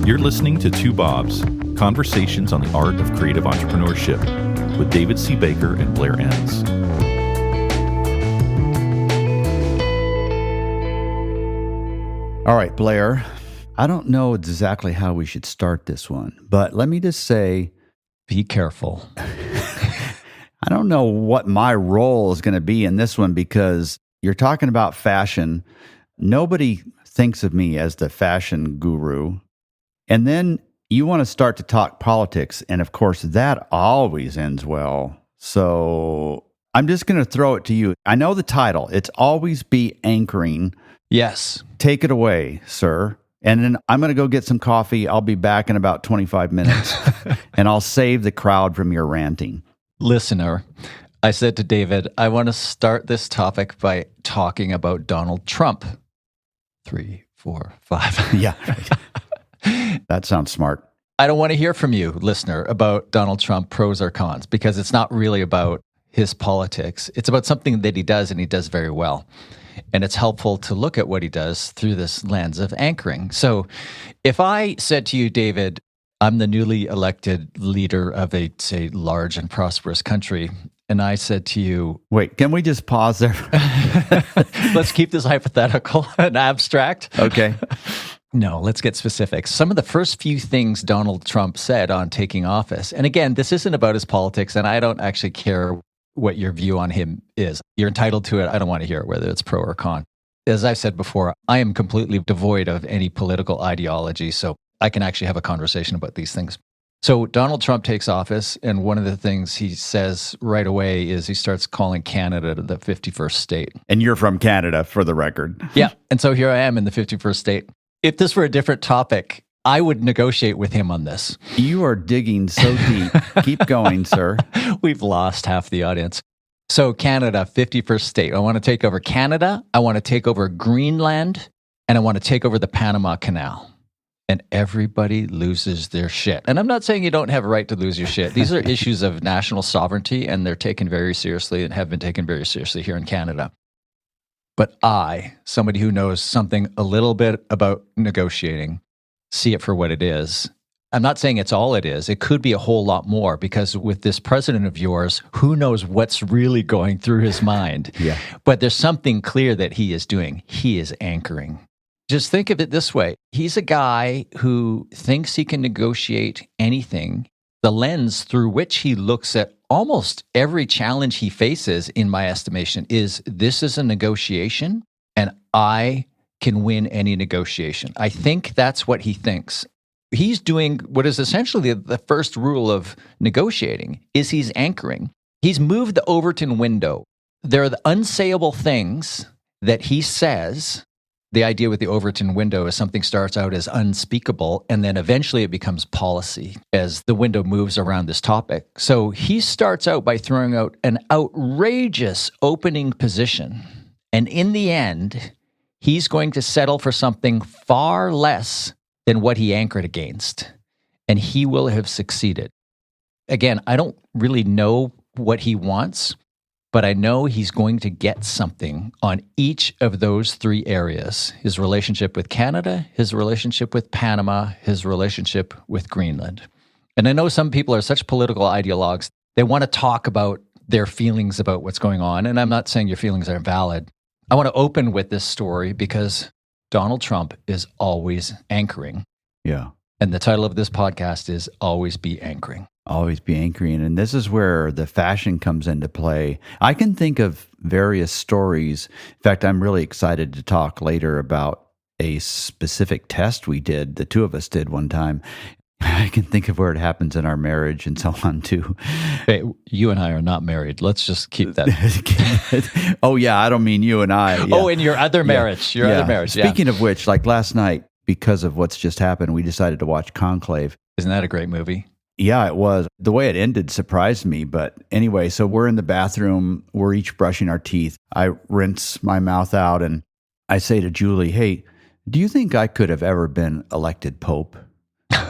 You're listening to Two Bobs, Conversations on the Art of Creative Entrepreneurship with David C. Baker and Blair Enns. All right, Blair, I don't know exactly how we should start this one, but let me just say, be careful. I don't know what my role is going to be in this one because you're talking about fashion. Nobody thinks of me as the fashion guru. And then you want to start to talk politics. And of course, that always ends well. So I'm just going to throw it to you. I know the title. It's Always Be Anchoring. Yes. Take it away, sir. And then I'm going to go get some coffee. I'll be back in about 25 minutes. And I'll save the crowd from your ranting. Listener, I said to David, I want to start this topic by talking about Donald Trump. 3, 4, 5. Yeah. That sounds smart. I don't want to hear from you, listener, about Donald Trump, pros or cons, because it's not really about his politics. It's about something that he does, and he does very well. And it's helpful to look at what he does through this lens of anchoring. So if I said to you, David, I'm the newly elected leader of a, say, large and prosperous country, and I said to you... Wait, can we just pause there? Let's keep this hypothetical and abstract. Okay. No, let's get specific. Some of the first few things Donald Trump said on taking office, and again, this isn't about his politics, and I don't actually care what your view on him is. You're entitled to it. I don't want to hear it, whether it's pro or con. As I've said before, I am completely devoid of any political ideology, so I can actually have a conversation about these things. So Donald Trump takes office, and one of the things he says right away is he starts calling Canada the 51st state. And you're from Canada, for the record. Yeah, and so here I am in the 51st state. If this were a different topic, I would negotiate with him on this. You are digging so deep. Keep going, sir. We've lost half the audience. So Canada, 51st state. I want to take over Canada. I want to take over Greenland. And I want to take over the Panama Canal. And everybody loses their shit. And I'm not saying you don't have a right to lose your shit. These are issues of national sovereignty, and they're taken very seriously and have been taken very seriously here in Canada. But I, somebody who knows something a little bit about negotiating, see it for what it is. I'm not saying it's all it is. It could be a whole lot more, because with this president of yours, who knows what's really going through his mind. Yeah. But there's something clear that he is doing. He is anchoring. Just think of it this way. He's a guy who thinks he can negotiate anything. The lens through which he looks at almost every challenge he faces, in my estimation, is this is a negotiation, and I can win any negotiation. I think that's what he thinks. He's doing what is essentially the first rule of negotiating, is he's anchoring. He's moved the Overton window. There are the unsayable things that he says. The idea with the Overton window is something starts out as unspeakable, and then eventually it becomes policy as the window moves around this topic. So he starts out by throwing out an outrageous opening position. And in the end, he's going to settle for something far less than what he anchored against. And he will have succeeded. Again, I don't really know what he wants, but I know he's going to get something on each of those three areas: his relationship with Canada, his relationship with Panama, his relationship with Greenland. And I know some people are such political ideologues, they want to talk about their feelings about what's going on. And I'm not saying your feelings are valid. I want to open with this story because Donald Trump is always anchoring. Yeah. And the title of this podcast is Always Be Anchoring. Always be anchoring. And this is where the fashion comes into play. I can think of various stories. In fact, I'm really excited to talk later about a specific test we did, the two of us did one time. I can think of where it happens in our marriage and so on too. Hey, you and I are not married. Let's just keep that. Oh yeah, I don't mean you and I. Yeah. Oh, in your other marriage. Yeah. Your other marriage, Speaking of which, like last night, because of what's just happened, we decided to watch Conclave. Isn't that a great movie? Yeah, it was. The way it ended surprised me. But anyway, so we're in the bathroom. We're each brushing our teeth. I rinse my mouth out and I say to Julie, hey, do you think I could have ever been elected Pope?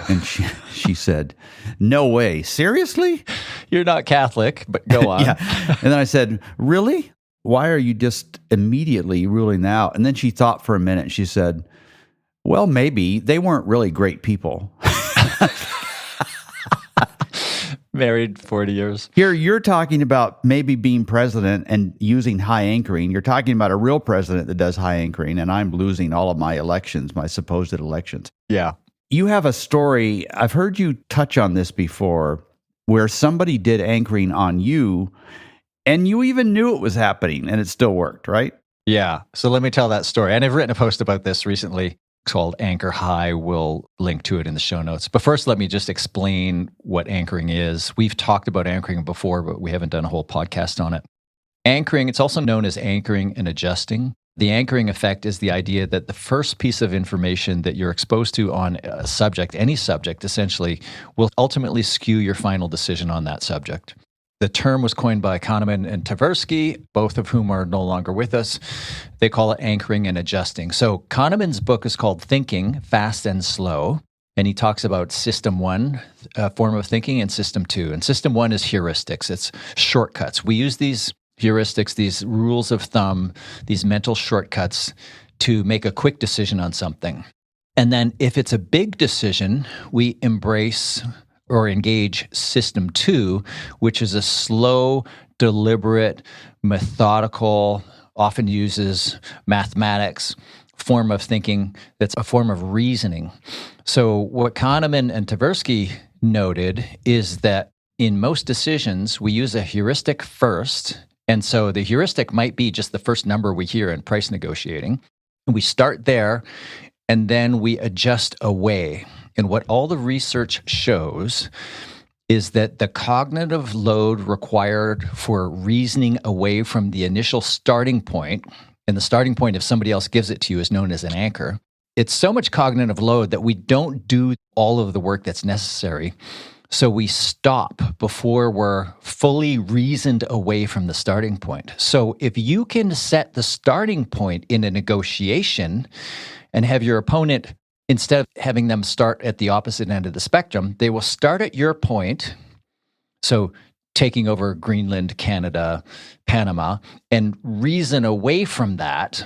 And she said, no way. Seriously? You're not Catholic, but go on. Yeah. And then I said, really? Why are you just immediately ruling out? And then she thought for a minute and she said, Well, maybe. They weren't really great people. Married 40 years. Here, you're talking about maybe being president and using high anchoring. You're talking about a real president that does high anchoring, and I'm losing all of my elections, my supposed elections. Yeah. You have a story, I've heard you touch on this before, where somebody did anchoring on you, and you even knew it was happening, and it still worked, right? Yeah. So let me tell that story. And I've written a post about this recently. It's called Anchor High. We'll link to it in the show notes. But first, let me just explain what anchoring is. We've talked about anchoring before, but we haven't done a whole podcast on it. Anchoring, it's also known as anchoring and adjusting. The anchoring effect is the idea that the first piece of information that you're exposed to on a subject, any subject essentially, will ultimately skew your final decision on that subject. The term was coined by Kahneman and Tversky, both of whom are no longer with us. They call it anchoring and adjusting. So Kahneman's book is called Thinking, Fast and Slow, and he talks about system one, form of thinking, and system two. And system one is heuristics. It's shortcuts. We use these heuristics, these rules of thumb, these mental shortcuts to make a quick decision on something. And then if it's a big decision, we embrace or engage system two, which is a slow, deliberate, methodical, often uses mathematics form of thinking that's a form of reasoning. So what Kahneman and Tversky noted is that in most decisions, we use a heuristic first. And so the heuristic might be just the first number we hear in price negotiating. And we start there, and then we adjust away. And what all the research shows is that the cognitive load required for reasoning away from the initial starting point, and the starting point, if somebody else gives it to you, is known as an anchor. It's so much cognitive load that we don't do all of the work that's necessary. So we stop before we're fully reasoned away from the starting point. So if you can set the starting point in a negotiation and have your opponent, instead of having them start at the opposite end of the spectrum, they will start at your point, so taking over Greenland, Canada, Panama, and reason away from that,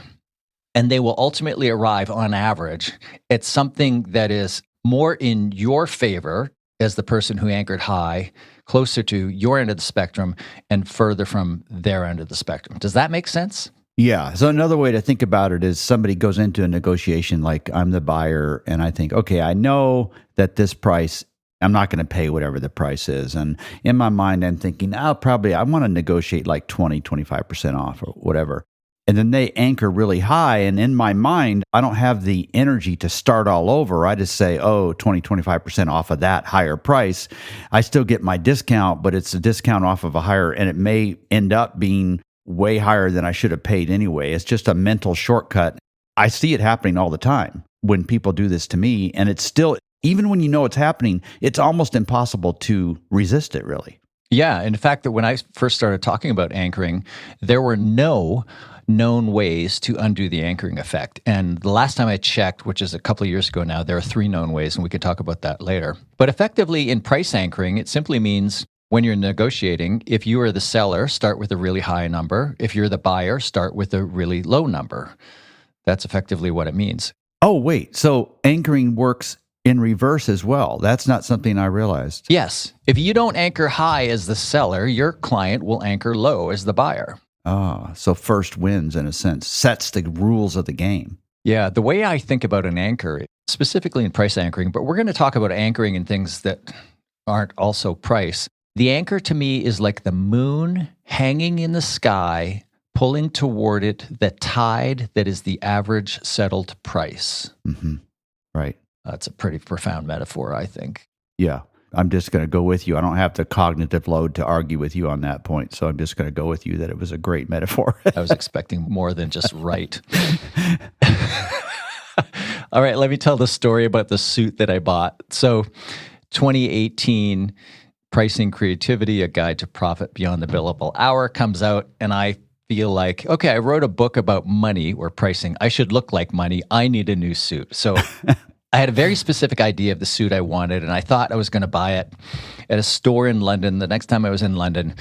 and they will ultimately arrive, on average, at something that is more in your favor as the person who anchored high, closer to your end of the spectrum and further from their end of the spectrum. Does that make sense? Yeah. So another way to think about it is somebody goes into a negotiation like I'm the buyer and I think, okay, I know that this price, I'm not going to pay whatever the price is. And in my mind, I'm thinking, I want to negotiate like 20, 25% off or whatever. And then they anchor really high. And in my mind, I don't have the energy to start all over. I just say, 20, 25% off of that higher price. I still get my discount, but it's a discount off of a higher, and it may end up being way higher than I should have paid anyway. It's just a mental shortcut. I see it happening all the time when people do this to me. And it's still, even when you know it's happening, it's almost impossible to resist it, really. Yeah. In fact, that when I first started talking about anchoring, there were no known ways to undo the anchoring effect. And the last time I checked, which is a couple of years ago now, there are 3 known ways, and we could talk about that later. But effectively, in price anchoring, it simply means when you're negotiating, if you are the seller, start with a really high number. If you're the buyer, start with a really low number. That's effectively what it means. Oh, wait. So anchoring works in reverse as well. That's not something I realized. Yes. If you don't anchor high as the seller, your client will anchor low as the buyer. So first wins, in a sense, sets the rules of the game. Yeah, the way I think about an anchor, specifically in price anchoring, but we're going to talk about anchoring in things that aren't also price. The anchor to me is like the moon hanging in the sky, pulling toward it the tide that is the average settled price. Mm-hmm. Right. That's a pretty profound metaphor, I think. Yeah. I'm just going to go with you. I don't have the cognitive load to argue with you on that point. So I'm just going to go with you that it was a great metaphor. I was expecting more than just right. All right, let me tell the story about the suit that I bought. So 2018, Pricing Creativity, A Guide to Profit Beyond the Billable Hour comes out, and I feel like, okay, I wrote a book about money or pricing. I should look like money. I need a new suit. So I had a very specific idea of the suit I wanted, and I thought I was going to buy it at a store in London the next time I was in London.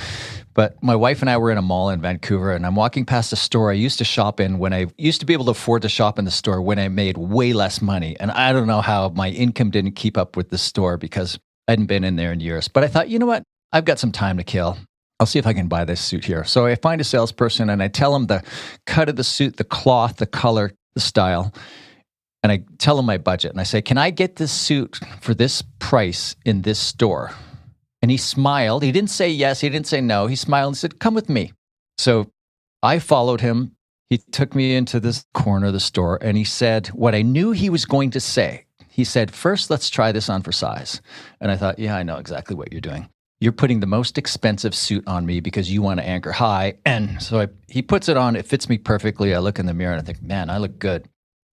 But my wife and I were in a mall in Vancouver, and I'm walking past a store I used to shop in when I used to be able to afford to shop in the store when I made way less money. And I don't know how my income didn't keep up with the store because I hadn't been in there in years. But I thought, you know what? I've got some time to kill. I'll see if I can buy this suit here. So I find a salesperson and I tell him the cut of the suit, the cloth, the color, the style. And I tell him my budget. And I say, can I get this suit for this price in this store? And he smiled. He didn't say yes. He didn't say no. He smiled and said, come with me. So I followed him. He took me into this corner of the store and he said what I knew he was going to say. He said, first, let's try this on for size. And I thought, yeah, I know exactly what you're doing. You're putting the most expensive suit on me because you want to anchor high. And so he puts it on. It fits me perfectly. I look in the mirror and I think, man, I look good.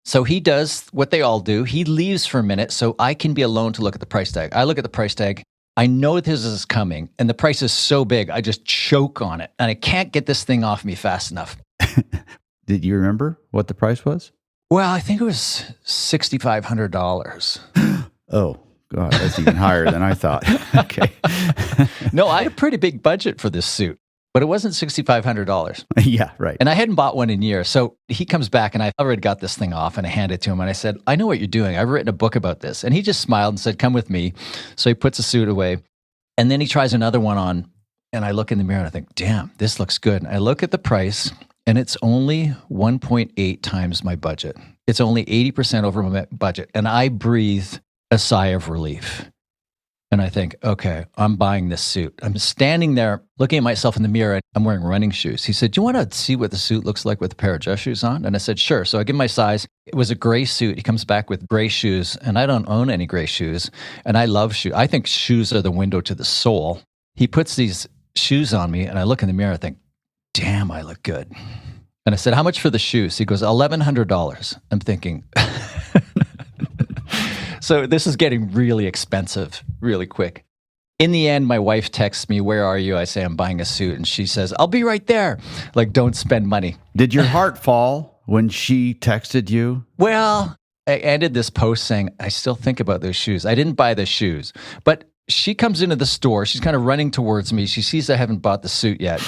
So he does what they all do. He leaves for a minute so I can be alone to look at the price tag. I look at the price tag. I know this is coming, and the price is so big, I just choke on it, and I can't get this thing off me fast enough. Did you remember what the price was? Well, I think it was $6,500. Oh, God, that's even higher than I thought. Okay. No, I had a pretty big budget for this suit, but it wasn't $6,500. Yeah, right. And I hadn't bought one in years. So he comes back and I already got this thing off and I hand it to him. And I said, I know what you're doing. I've written a book about this. And he just smiled and said, come with me. So he puts the suit away. And then he tries another one on. And I look in the mirror and I think, damn, this looks good. And I look at the price and it's only 1.8 times my budget. It's only 80% over my budget. And I breathe a sigh of relief. And I think, okay, I'm buying this suit. I'm standing there looking at myself in the mirror. I'm wearing running shoes. He said, do you want to see what the suit looks like with a pair of dress shoes on? And I said, sure. So I give him my size. It was a gray suit. He comes back with gray shoes. And I don't own any gray shoes. And I love shoes. I think shoes are the window to the soul. He puts these shoes on me. And I look in the mirror. I think, damn, I look good. And I said, how much for the shoes? He goes, $1,100. I'm thinking... So this is getting really expensive really quick. In the end, my wife texts me, where are you? I say, I'm buying a suit. And she says, I'll be right there. Like, don't spend money. Did your heart fall when she texted you? Well, I ended this post saying, I still think about those shoes. I didn't buy the shoes. But she comes into the store. She's kind of running towards me. She sees I haven't bought the suit yet.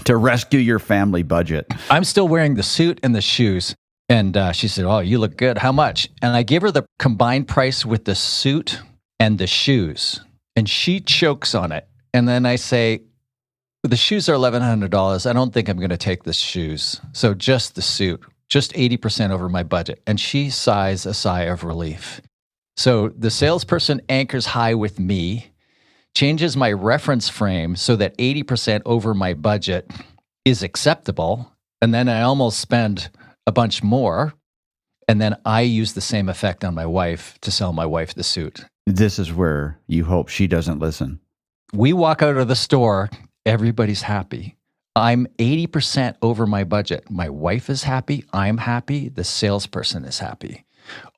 To rescue your family budget. I'm still wearing the suit and the shoes. And she said, oh, you look good. How much? And I give her the combined price with the suit and the shoes. And she chokes on it. And then I say, the shoes are $1,100. I don't think I'm going to take the shoes. So just the suit, just 80% over my budget. And she sighs a sigh of relief. So the salesperson anchors high with me, changes my reference frame so that 80% over my budget is acceptable. And then I almost spend a bunch more, and then I use the same effect on my wife to sell my wife the suit. This is where you hope she doesn't listen. We walk out of the store, everybody's happy. I'm 80% over my budget. My wife is happy, I'm happy, the salesperson is happy.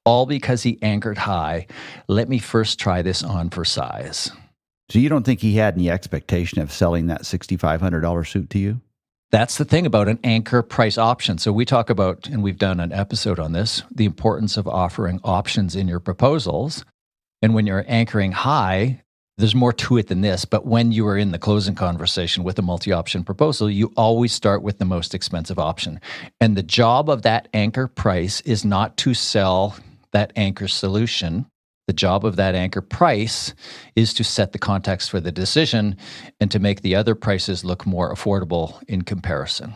All because he anchored high. Let me first try this on for size. So you don't think he had any expectation of selling that $6,500 suit to you? That's the thing about an anchor price option. So we talk about, and we've done an episode on this, the importance of offering options in your proposals. And when you're anchoring high, there's more to it than this. But when you are in the closing conversation with a multi-option proposal, you always start with the most expensive option. And the job of that anchor price is not to sell that anchor solution. The job of that anchor price is to set the context for the decision and to make the other prices look more affordable in comparison.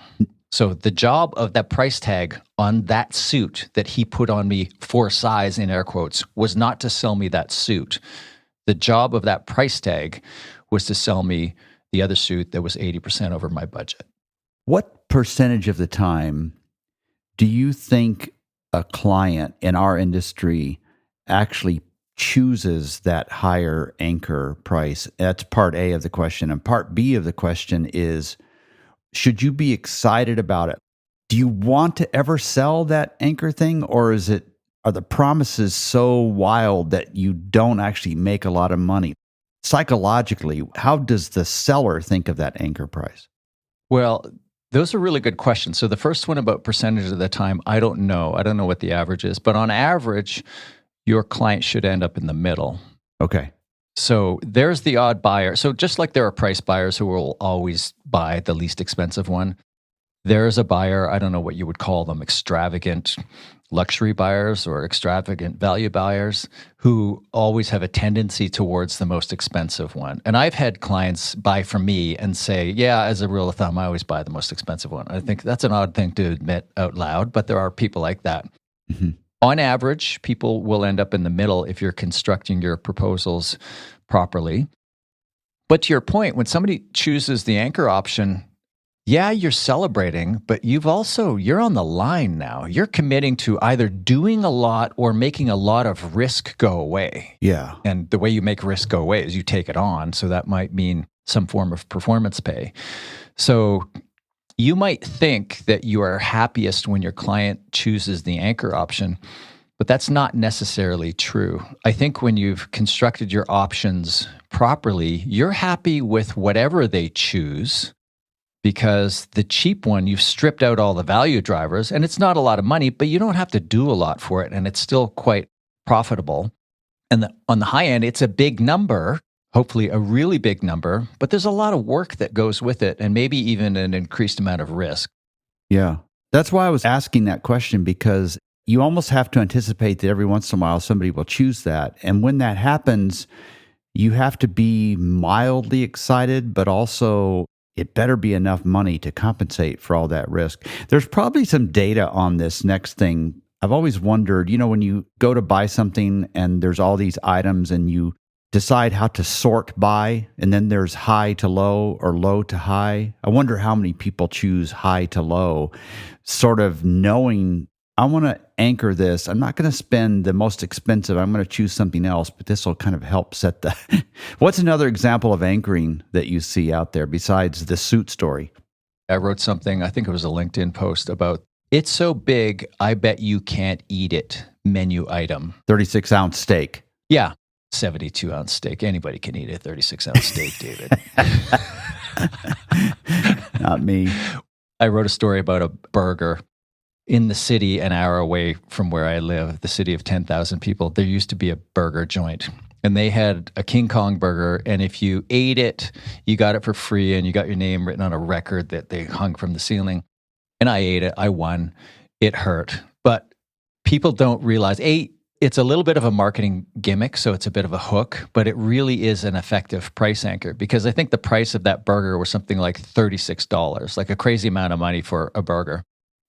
So the job of that price tag on that suit that he put on me for size, in air quotes, was not to sell me that suit. The job of that price tag was to sell me the other suit that was 80% over my budget. What percentage of the time do you think a client in our industry actually chooses that higher anchor price? That's part A of the question. And part B of the question is, should you be excited about it? Do you want to ever sell that anchor thing? Or are the promises so wild that you don't actually make a lot of money? Psychologically, how does the seller think of that anchor price? Well, those are really good questions. So the first one about percentage of the time, I don't know. I don't know what the average is. But on average, your client should end up in the middle. Okay. So there's the odd buyer. So just like there are price buyers who will always buy the least expensive one, there's a buyer, I don't know what you would call them, extravagant luxury buyers or extravagant value buyers who always have a tendency towards the most expensive one. And I've had clients buy from me and say, yeah, as a rule of thumb, I always buy the most expensive one. I think that's an odd thing to admit out loud, but there are people like that. Mm-hmm. On average, people will end up in the middle if you're constructing your proposals properly. But to your point, when somebody chooses the anchor option, yeah, you're celebrating, but you're on the line now. You're committing to either doing a lot or making a lot of risk go away. Yeah. And the way you make risk go away is you take it on. So that might mean some form of performance pay. So you might think that you are happiest when your client chooses the anchor option, but that's not necessarily true. I think when you've constructed your options properly, you're happy with whatever they choose, because the cheap one, you've stripped out all the value drivers, and it's not a lot of money, but you don't have to do a lot for it, and it's still quite profitable. And on the high end, it's a big number, hopefully a really big number, but there's a lot of work that goes with it, and maybe even an increased amount of risk. Yeah. That's why I was asking that question, because you almost have to anticipate that every once in a while somebody will choose that. And when that happens, you have to be mildly excited, but also it better be enough money to compensate for all that risk. There's probably some data on this next thing. I've always wondered, when you go to buy something and there's all these items and you decide how to sort by, and then there's high to low or low to high. I wonder how many people choose high to low, sort of knowing, I want to anchor this. I'm not going to spend the most expensive. I'm going to choose something else, but this will kind of help set the... What's another example of anchoring that you see out there besides the suit story? I wrote something, I think it was a LinkedIn post about, it's so big, I bet you can't eat it, menu item. 36-ounce steak. Yeah, 72-ounce steak. Anybody can eat a 36-ounce steak, David. Not me. I wrote a story about a burger in the city an hour away from where I live, the city of 10,000 people. There used to be a burger joint, and they had a King Kong burger, and if you ate it, you got it for free, and you got your name written on a record that they hung from the ceiling. And I ate it. I won. It hurt. But people don't realize, it's a little bit of a marketing gimmick, so it's a bit of a hook, but it really is an effective price anchor, because I think the price of that burger was something like $36, like a crazy amount of money for a burger.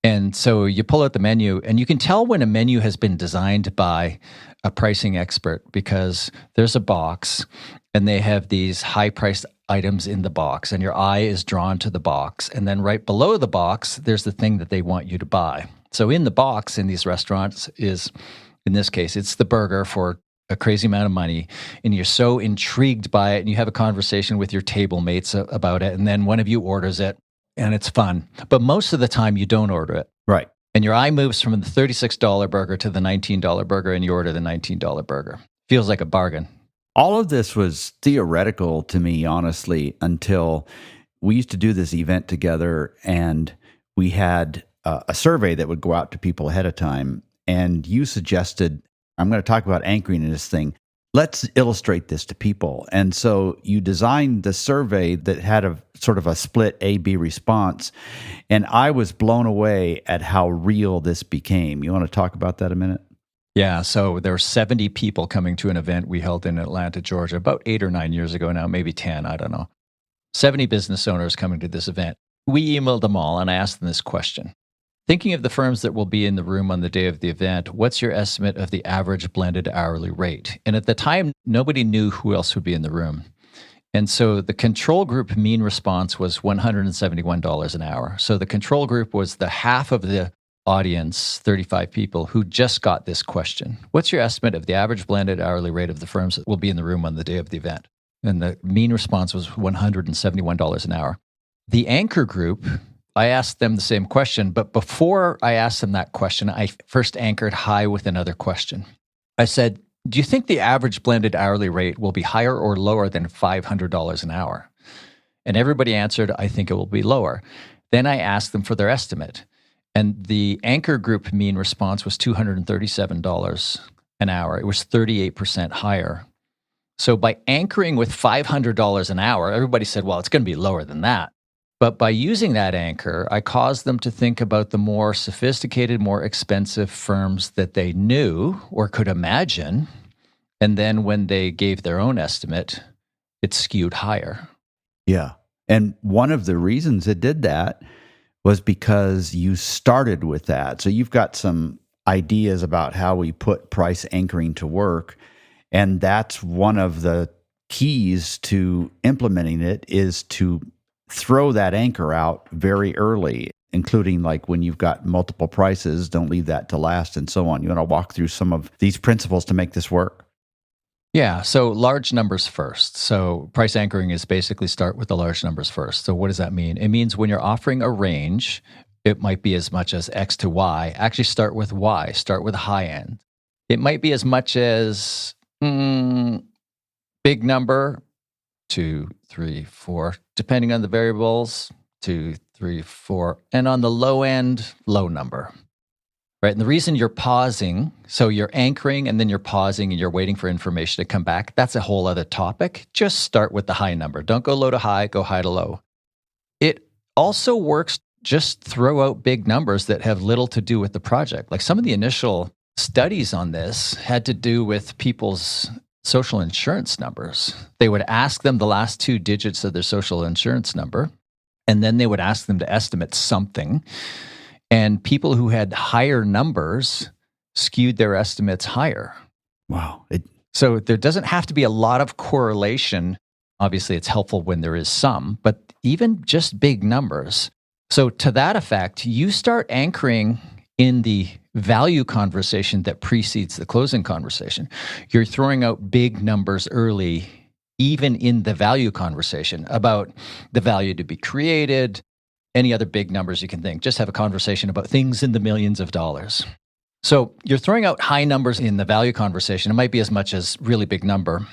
And so you pull out the menu, and you can tell when a menu has been designed by a pricing expert, because there's a box and they have these high-priced items in the box, and your eye is drawn to the box. And then right below the box, there's the thing that they want you to buy. So in the box in these restaurants is, in this case, it's the burger for a crazy amount of money, and you're so intrigued by it, and you have a conversation with your table mates about it, and then one of you orders it, and it's fun. But most of the time, you don't order it. Right. And your eye moves from the $36 burger to the $19 burger, and you order the $19 burger. Feels like a bargain. All of this was theoretical to me, honestly, until we used to do this event together, and we had a survey that would go out to people ahead of time. And you suggested, I'm going to talk about anchoring in this thing. Let's illustrate this to people. And so you designed the survey that had a sort of a split A-B response. And I was blown away at how real this became. You want to talk about that a minute? Yeah, so there were 70 people coming to an event we held in Atlanta, Georgia, about 8 or 9 years ago now, maybe 10, I don't know. 70 business owners coming to this event. We emailed them all, and I asked them this question. Thinking of the firms that will be in the room on the day of the event, what's your estimate of the average blended hourly rate? And at the time, nobody knew who else would be in the room. And so the control group mean response was $171 an hour. So the control group was the half of the audience, 35 people, who just got this question. What's your estimate of the average blended hourly rate of the firms that will be in the room on the day of the event? And the mean response was $171 an hour. The anchor group, I asked them the same question, but before I asked them that question, I first anchored high with another question. I said, do you think the average blended hourly rate will be higher or lower than $500 an hour? And everybody answered, I think it will be lower. Then I asked them for their estimate. And the anchor group mean response was $237 an hour. It was 38% higher. So by anchoring with $500 an hour, everybody said, well, it's going to be lower than that. But by using that anchor, I caused them to think about the more sophisticated, more expensive firms that they knew or could imagine. And then when they gave their own estimate, it skewed higher. Yeah. And one of the reasons it did that was because you started with that. So you've got some ideas about how we put price anchoring to work. And that's one of the keys to implementing it, is to throw that anchor out very early, including like when you've got multiple prices, don't leave that to last, and so on. You want to walk through some of these principles to make this work? Yeah, so large numbers first. So price anchoring is basically start with the large numbers first. So what does that mean? It means when you're offering a range, it might be as much as X to Y. Actually start with Y, start with a high end. It might be as much as big number, 2, 3, 4, depending on the variables, 2, 3, 4, and on the low end, low number. Right? And the reason you're pausing, so you're anchoring and then you're pausing and you're waiting for information to come back, that's a whole other topic. Just start with the high number. Don't go low to high, go high to low. It also works, just throw out big numbers that have little to do with the project. Like some of the initial studies on this had to do with people's social insurance numbers. They would ask them the last 2 digits of their social insurance number, and then they would ask them to estimate something. And people who had higher numbers skewed their estimates higher. Wow. So there doesn't have to be a lot of correlation. Obviously, it's helpful when there is some, but even just big numbers. So to that effect, you start anchoring in the value conversation that precedes the closing conversation. You're throwing out big numbers early, even in the value conversation about the value to be created, any other big numbers you can think. Just have a conversation about things in the millions of dollars. So you're throwing out high numbers in the value conversation. It might be as much as really big number.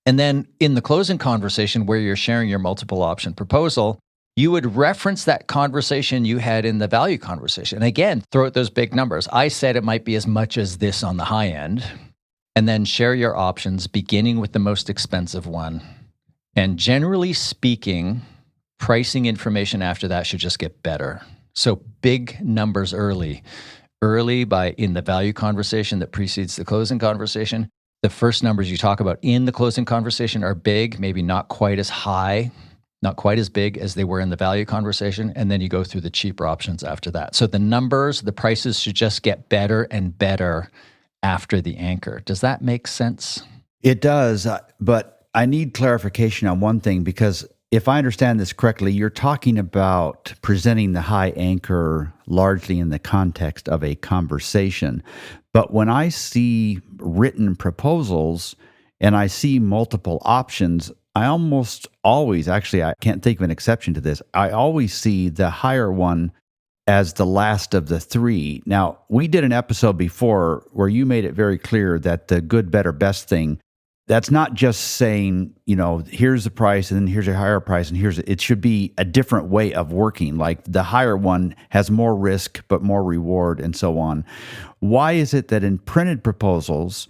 And then in the closing conversation where you're sharing your multiple option proposal, you would reference that conversation you had in the value conversation. And again, throw out those big numbers. I said it might be as much as this on the high end. And then share your options, beginning with the most expensive one. And generally speaking, pricing information after that should just get better. So big numbers early. Early by in the value conversation that precedes the closing conversation. The first numbers you talk about in the closing conversation are big, maybe not quite as high, not quite as big as they were in the value conversation, and then you go through the cheaper options after that. So the numbers, the prices should just get better and better after the anchor. Does that make sense? It does, but I need clarification on one thing, because if I understand this correctly, you're talking about presenting the high anchor largely in the context of a conversation. But when I see written proposals and I see multiple options, I almost always, actually, I can't think of an exception to this, I always see the higher one as the last of the 3. Now, we did an episode before where you made it very clear that the good, better, best thing, that's not just saying, here's the price and then here's a higher price and it should be a different way of working. Like the higher one has more risk, but more reward and so on. Why is it that in printed proposals,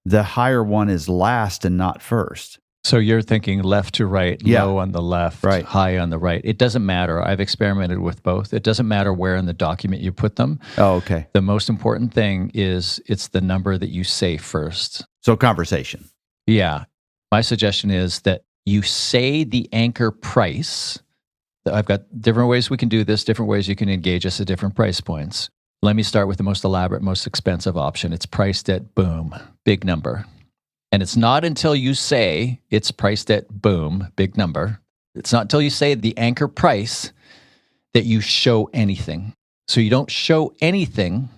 the higher one is last and not first? So you're thinking left to right, low on the left, right, high on the right. It doesn't matter. I've experimented with both. It doesn't matter where in the document you put them. Oh, okay. The most important thing is it's the number that you say first. So conversation. Yeah. My suggestion is that you say the anchor price. I've got different ways we can do this, different ways you can engage us at different price points. Let me start with the most elaborate, most expensive option. It's priced at boom, big number. And it's not until you say it's priced at boom, big number. It's not until you say the anchor price that you show anything. So you don't show anything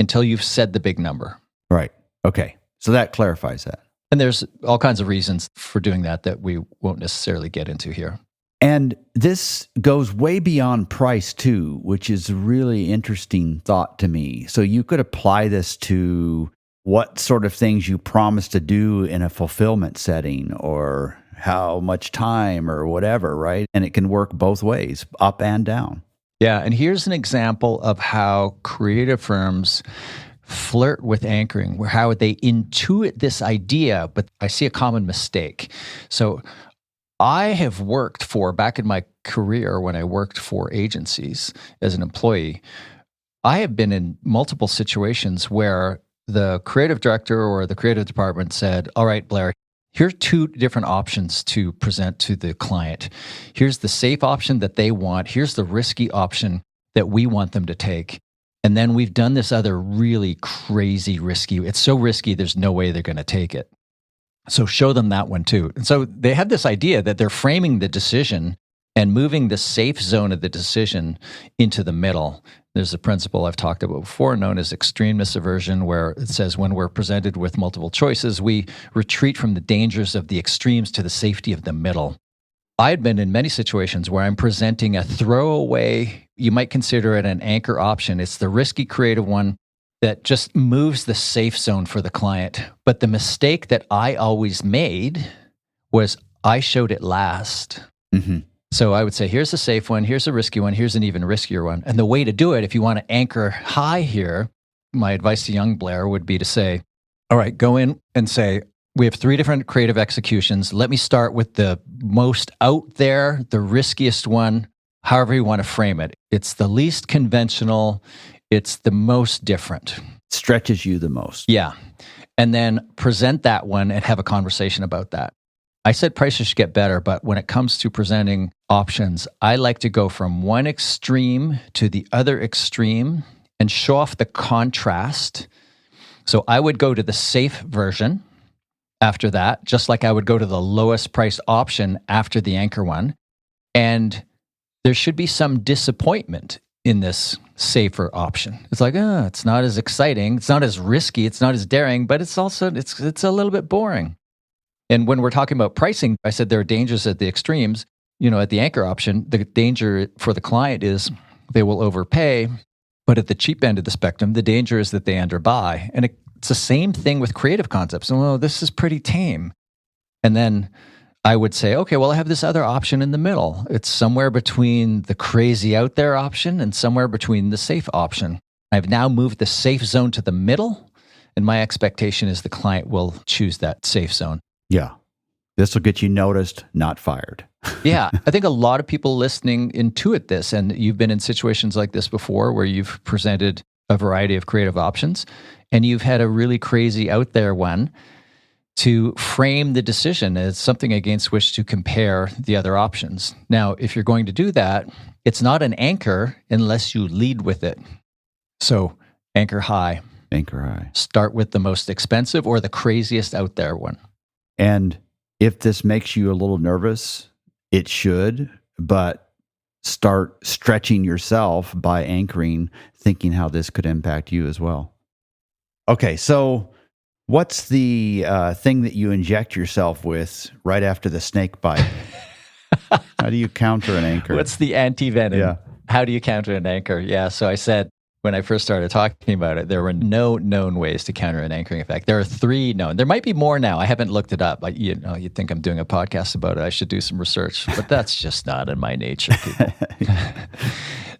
until you've said the big number. Right. Okay. So that clarifies that. And there's all kinds of reasons for doing that we won't necessarily get into here. And this goes way beyond price too, which is a really interesting thought to me. So you could apply this to what sort of things you promise to do in a fulfillment setting, or how much time or whatever, right? And it can work both ways, up and down. Yeah, and here's an example of how creative firms flirt with anchoring, where how they intuit this idea, but I see a common mistake. So I have worked back in my career when I worked for agencies as an employee, I have been in multiple situations where the creative director or the creative department said, all right, Blair, here's 2 different options to present to the client. Here's the safe option that they want. Here's the risky option that we want them to take. And then we've done this other really crazy risky. It's so risky, there's no way they're going to take it. So show them that one too. And so they have this idea that they're framing the decision and moving the safe zone of the decision into the middle. There's a principle I've talked about before known as extremeness aversion, where it says when we're presented with multiple choices, we retreat from the dangers of the extremes to the safety of the middle. I had been in many situations where I'm presenting a throwaway, you might consider it an anchor option. It's the risky creative one that just moves the safe zone for the client. But the mistake that I always made was I showed it last. Mm-hmm. So I would say, here's a safe one, here's a risky one, here's an even riskier one. And the way to do it, if you want to anchor high here, my advice to young Blair would be to say, all right, go in and say, we have 3 different creative executions. Let me start with the most out there, the riskiest one, however you want to frame it. It's the least conventional. It's the most different. Stretches you the most. Yeah. And then present that one and have a conversation about that. I said prices should get better, but when it comes to presenting options, I like to go from one extreme to the other extreme and show off the contrast. So I would go to the safe version after that, just like I would go to the lowest price option after the anchor one. And there should be some disappointment in this safer option. It's like, it's not as exciting. It's not as risky. It's not as daring, but it's also, it's a little bit boring. And when we're talking about pricing, I said there are dangers at the extremes. At the anchor option, the danger for the client is they will overpay. But at the cheap end of the spectrum, the danger is that they underbuy. And it's the same thing with creative concepts. Well, this is pretty tame. And then I would say, okay, well, I have this other option in the middle. It's somewhere between the crazy out there option and somewhere between the safe option. I've now moved the safe zone to the middle. And my expectation is the client will choose that safe zone. Yeah. This will get you noticed, not fired. Yeah. I think a lot of people listening intuit this, and you've been in situations like this before where you've presented a variety of creative options and you've had a really crazy out there one to frame the decision as something against which to compare the other options. Now, if you're going to do that, it's not an anchor unless you lead with it. So anchor high. Anchor high. Start with the most expensive or the craziest out there one. And if this makes you a little nervous, it should, but start stretching yourself by anchoring, thinking how this could impact you as well. Okay, so what's the thing that you inject yourself with right after the snake bite? How do you counter an anchor? What's the anti-venom? Yeah. How do you counter an anchor? Yeah, so I said, when I first started talking about it, there were no known ways to counter an anchoring effect. There are 3 known. There might be more now. I haven't looked it up. You'd think I'm doing a podcast about it. I should do some research, but that's just not in my nature, people.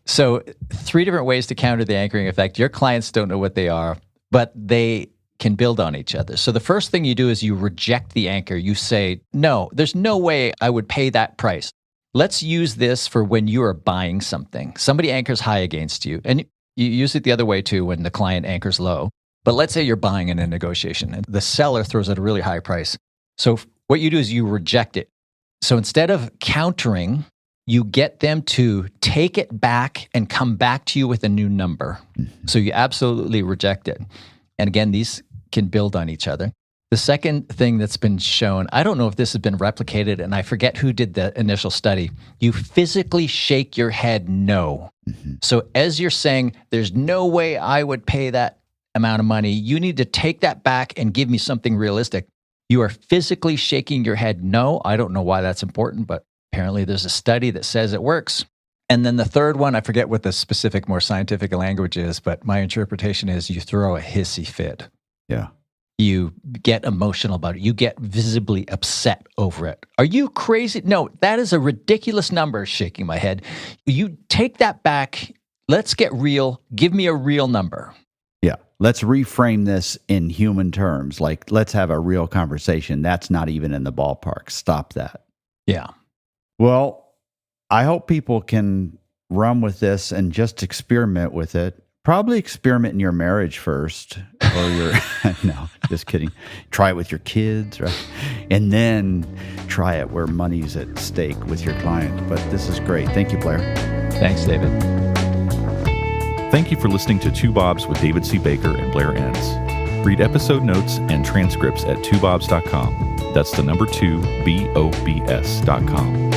So 3 different ways to counter the anchoring effect. Your clients don't know what they are, but they can build on each other. So the first thing you do is you reject the anchor. You say, no, there's no way I would pay that price. Let's use this for when you are buying something. Somebody anchors high against you. And you use it the other way too when the client anchors low. But let's say you're buying in a negotiation and the seller throws out a really high price. So what you do is you reject it. So instead of countering, you get them to take it back and come back to you with a new number. So you absolutely reject it. And again, these can build on each other. The second thing that's been shown, I don't know if this has been replicated, and I forget who did the initial study. You physically shake your head no. Mm-hmm. So as you're saying, there's no way I would pay that amount of money, you need to take that back and give me something realistic. You are physically shaking your head no. I don't know why that's important, but apparently there's a study that says it works. And then the third one, I forget what the specific, more scientific language is, but my interpretation is you throw a hissy fit. Yeah. You get emotional about it. You get visibly upset over it. Are you crazy? No, that is a ridiculous number, shaking my head. You take that back. Let's get real. Give me a real number. Yeah. Let's reframe this in human terms. Like, let's have a real conversation. That's not even in the ballpark. Stop that. Yeah. Well, I hope people can run with this and just experiment with it. Probably experiment in your marriage first, or your, no, just kidding. Try it with your kids, right? And then try it where money's at stake with your client. But this is great. Thank you, Blair. Thanks, David. Thank you for listening to Two Bobs with David C. Baker and Blair Enns. Read episode notes and transcripts at twobobs.com. That's the number 2, BOBS.com.